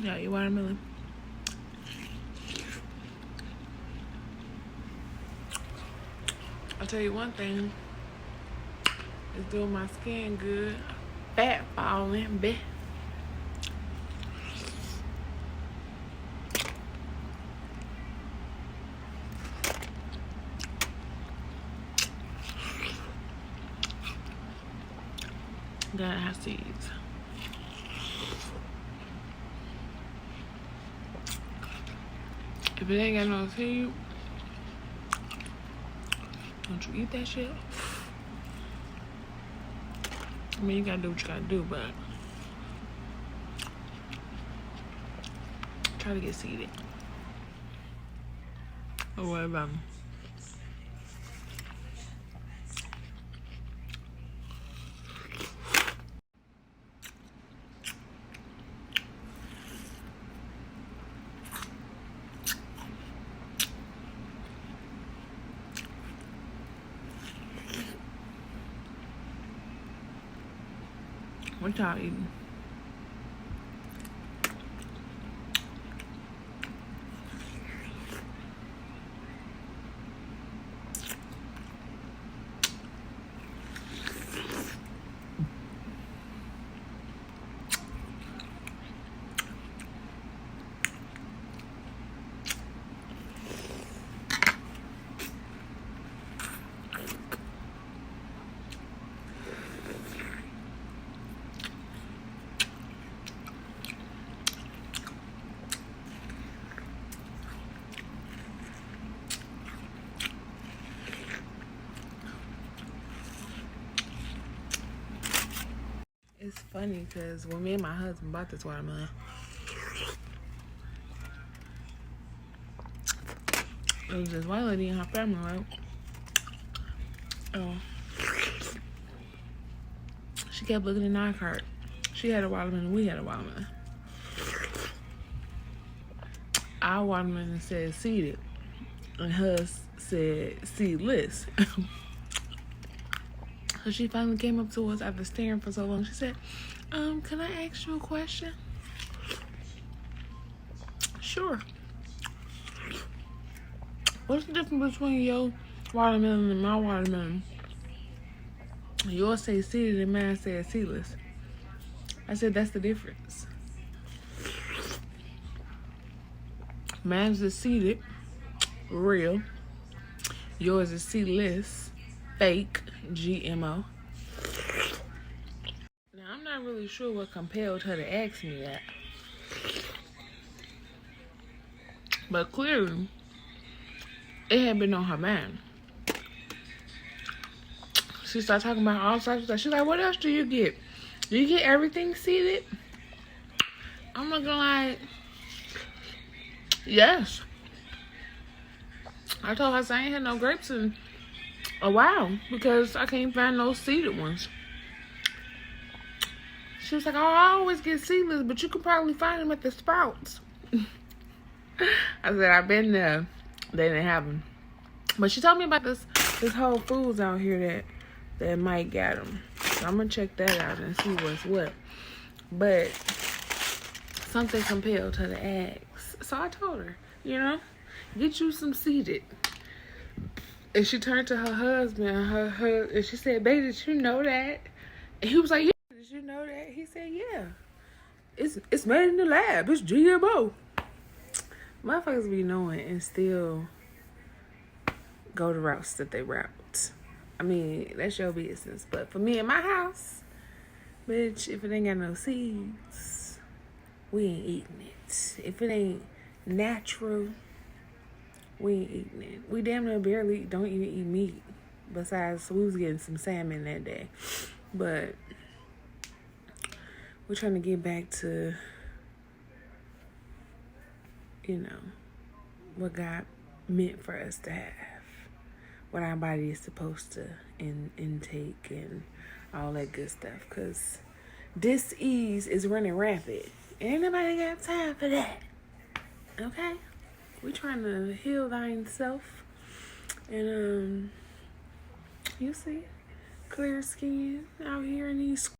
Yeah, eat watermelon. I'll tell you one thing. It's doing my skin good. Fat falling, bet. Gotta have seeds. If it ain't got no seed, don't you eat that shit? I mean, you gotta do what you gotta do, but try to get seeded. Or whatever. What y'all eating? It's funny because when me and my husband bought this watermelon, it was this white lady and her family, right? Oh, she kept looking in our cart. She had a watermelon, we had a watermelon. Our watermelon said seeded, and hers said seedless. So she finally came up to us after staring for so long. She said, can I ask you a question? Sure. What's the difference between your watermelon and my watermelon? Yours say seeded and mine said seedless. I said, that's the difference. Mine's is seeded, real. Yours is seedless, fake, GMO. Now, I'm not really sure what compelled her to ask me that. But clearly, it had been on her mind. She started talking about all sorts of stuff. She's like, what else do you get? Do you get everything seeded? I'm looking like, yes. I told her I ain't had no grapes in a while because I can't find no seeded ones. She was like, oh, I always get seedless, but you can probably find them at the Sprouts. I said, I've been there. They didn't have them. But she told me about this Whole Foods out here that might got them. So I'm going to check that out and see what's what. But something compelled her to ask. So I told her, get you some seeded. And she turned to her husband, and she said, babe, did you know that? And he was like, yeah, did you know that? He said, yeah. It's made in the lab. It's GMO. Motherfuckers be knowing and still go the routes that they route. I mean, that's your business. But for me in my house, bitch, if it ain't got no seeds, we ain't eating it. If it ain't natural, we ain't eating it. We damn near barely don't even eat meat. Besides, we was getting some salmon that day. But we're trying to get back to, what God meant for us to have. What our body is supposed to intake and all that good stuff. Because dis-ease is running rampant. Ain't nobody got time for that. Okay? We're trying to heal thyself. And, you see, clear skin out here in these